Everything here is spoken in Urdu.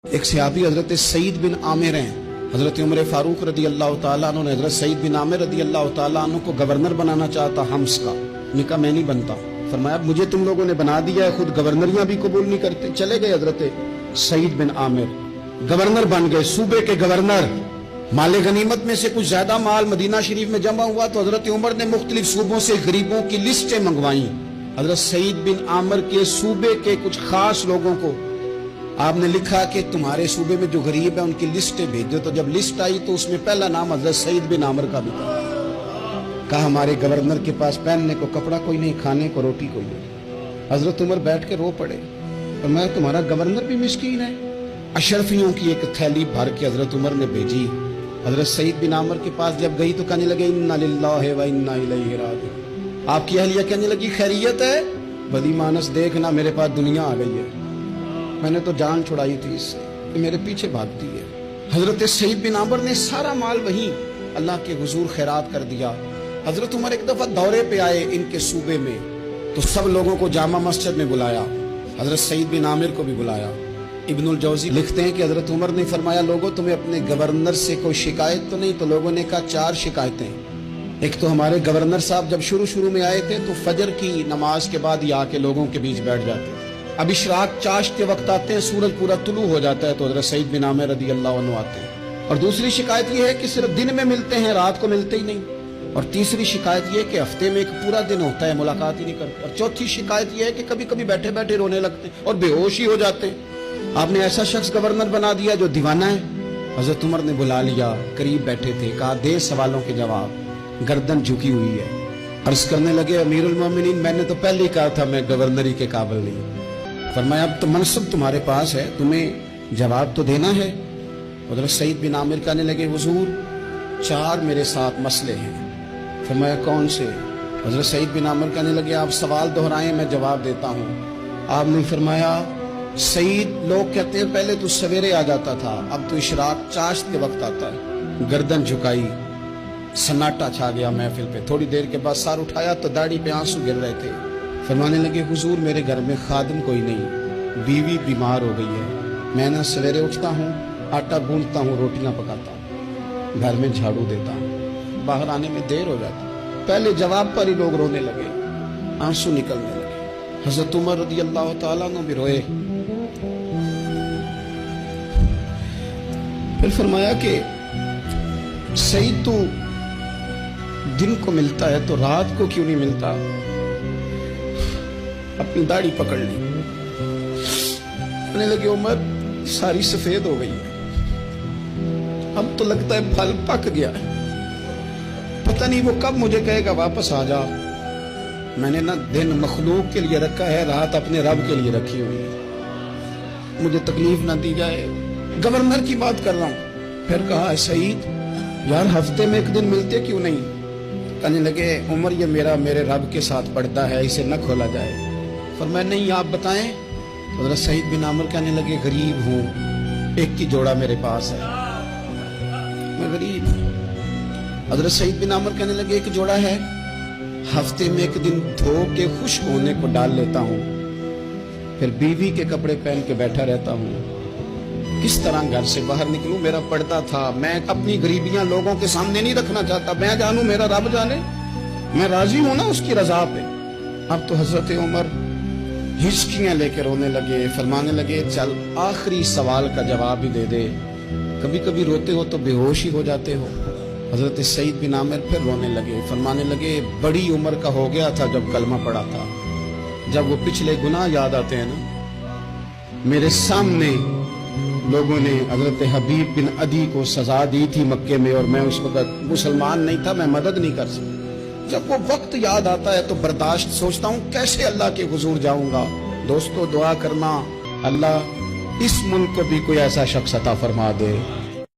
ایک صحابی حضرت سعید بن عامر ہیں، حضرت عمر فاروق رضی اللہ تعالیٰ عنہ نے حضرت سعید بن عامر رضی اللہ تعالیٰ عنہ کو گورنر بنانا چاہتا حمص کا. نے کہا میں نہیں بنتا. فرمایا مجھے تم لوگوں نے بنا دیا ہے، خود گورنریاں بھی قبول نہیں کرتے. چلے گئے حضرت سعید بن عامر، گورنر بن گئے، صوبے کے گورنر. مال غنیمت میں سے کچھ زیادہ مال مدینہ شریف میں جمع ہوا تو حضرت عمر نے مختلف صوبوں سے غریبوں کی لسٹیں منگوائیں. حضرت سعید بن عامر کے صوبے کے کچھ خاص لوگوں کو آپ نے لکھا کہ تمہارے صوبے میں جو غریب ہیں ان کی لسٹیں بھیج دو. تو جب لسٹ آئی تو اس میں پہلا نام حضرت سعید بن عامر کا بھی تھا. کہا ہمارے گورنر کے پاس پہننے کو کپڑا کوئی نہیں، کھانے کو روٹی کوئی نہیں. حضرت عمر بیٹھ کے رو پڑے. فرمایا تمہارا گورنر بھی مسکین ہے. اشرفیوں کی ایک تھیلی بھر کے حضرت عمر نے بھیجی. حضرت سعید بن عامر کے پاس جب گئی تو کہنے لگے انا للہ و انا الیہ راجعون. آپ کی اہلیہ کہنے لگی خیریت ہے؟ بلی مانس دیکھنا میرے پاس دنیا آ گئی ہے، میں نے تو جان چھڑائی تھی اس سے، کہ میرے پیچھے بھاگتی ہے. حضرت سعید بن عامر نے سارا مال وہیں اللہ کے حضور خیرات کر دیا. حضرت عمر ایک دفعہ دورے پہ آئے ان کے صوبے میں تو سب لوگوں کو جامع مسجد میں بلایا، حضرت سعید بن عامر کو بھی بلایا. ابن الجوزی لکھتے ہیں کہ حضرت عمر نے فرمایا لوگوں تمہیں اپنے گورنر سے کوئی شکایت تو نہیں؟ تو لوگوں نے کہا 4 شکایتیں. ایک تو ہمارے گورنر صاحب جب شروع میں آئے تھے تو فجر کی نماز کے بعد ہی آ کے لوگوں کے بیچ بیٹھ جاتے. اب اشراق چاشت کے وقت آتے ہیں، سورج پورا طلوع ہو جاتا ہے تو حضرت سعید بن عامر رضی اللہ عنہ آتے ہیں. اور دوسری شکایت یہ ہے کہ صرف دن میں ملتے ہیں، رات کو ملتے ہی نہیں. اور تیسری شکایت یہ کہ ہفتے میں ایک پورا دن ہوتا ہے ملاقات ہی نہیں کرتے. اور چوتھی شکایت یہ ہے کہ کبھی کبھی بیٹھے بیٹھے رونے لگتے اور بے ہوش ہی ہو جاتے. آپ نے ایسا شخص گورنر بنا دیا جو دیوانہ ہے. حضرت عمر نے بلا لیا، قریب بیٹھے تھے، کہا دے سوالوں کے جواب. گردن جھکی ہوئی ہے. عرض کرنے لگے امیر المومنین میں نے تو پہلے ہی کہا تھا میں گورنری کے قابل نہیں. فرمایا اب تو منصب تمہارے پاس ہے، تمہیں جواب تو دینا ہے. حضرت سعید بن عامر کہنے لگے حضور 4 میرے ساتھ مسئلے ہیں. فرمایا کون سے؟ حضرت سعید بن عامر کہنے لگے آپ سوال دہرائیں میں جواب دیتا ہوں. آپ نے فرمایا سعید لوگ کہتے ہیں پہلے تو سویرے آ جاتا تھا، اب تو اشراق چاشت کے وقت آتا ہے. گردن جھکائی، سناٹا چھا گیا محفل پہ. تھوڑی دیر کے بعد سار اٹھایا تو داڑھی پہ آنسو گر رہے تھے. فرمانے لگے حضور میرے گھر میں خادم کوئی نہیں، بیوی بیمار ہو گئی ہے. میں نہ سویرے اٹھتا ہوں، آٹا گوندتا ہوں، روٹیاں پکاتا ہوں، گھر میں جھاڑو دیتا ہوں، باہر آنے میں دیر ہو جاتی. پہلے جواب پر ہی لوگ رونے لگے، آنسو نکلنے لگے. حضرت عمر رضی اللہ تعالیٰ عنہ بھی روئے. پھر فرمایا کہ سعید تو دن کو ملتا ہے تو رات کو کیوں نہیں ملتا؟ اپنی داڑھی پکڑ لی. کہنے لگے عمر ساری سفید ہو گئی ہے، اب تو لگتا ہے پھل پک گیا ہے، پتہ نہیں وہ کب مجھے کہے گا واپس آ جا. میں نے نہ دن مخلوق کے لیے رکھا ہے، رات اپنے رب کے لیے رکھی ہوئی ہے، مجھے تکلیف نہ دی جائے. گورنر کی بات کر رہا ہوں. پھر کہا سعید یار ہفتے میں ایک دن ملتے کیوں نہیں؟ کہنے لگے عمر یہ میرے رب کے ساتھ پڑتا ہے، اسے نہ کھولا جائے. فرمایا نہیں آپ بتائیں. حضرت سعید بن عامر کہنے لگے غریب ہوں، ایک ہی جوڑا میرے پاس ہے، میں غریب ہوں. حضرت سعید بن عامر کہنے لگے ایک جوڑا ہے، ہفتے میں ایک دن دھو کے خشک ہونے کو ڈال لیتا ہوں، پھر بیوی کے کپڑے پہن کے بیٹھا رہتا ہوں. کس طرح گھر سے باہر نکلوں؟ میرا پردہ تھا، میں اپنی غریبیاں لوگوں کے سامنے نہیں رکھنا چاہتا. میں جانوں میرا رب جانے، میں راضی ہوں نا اس کی رضا پہ. اب تو حضرت عمر ہچکیاں لے کے رونے لگے. فرمانے لگے چل آخری سوال کا جواب ہی دے دے، کبھی کبھی روتے ہو تو بے ہوش ہی ہو جاتے ہو. حضرت سعید بن عامر پھر رونے لگے. فرمانے لگے بڑی عمر کا ہو گیا تھا جب کلمہ پڑا تھا. جب وہ پچھلے گناہ یاد آتے ہیں نا، میرے سامنے لوگوں نے حضرت حبیب بن عدی کو سزا دی تھی مکے میں، اور میں اس وقت مسلمان نہیں تھا، میں مدد نہیں کر سکتا. جب وہ وقت یاد آتا ہے تو برداشت سوچتا ہوں کیسے اللہ کے حضور جاؤں گا. دوستو دعا کرنا اللہ اس ملک کو بھی کوئی ایسا شخص عطا فرما دے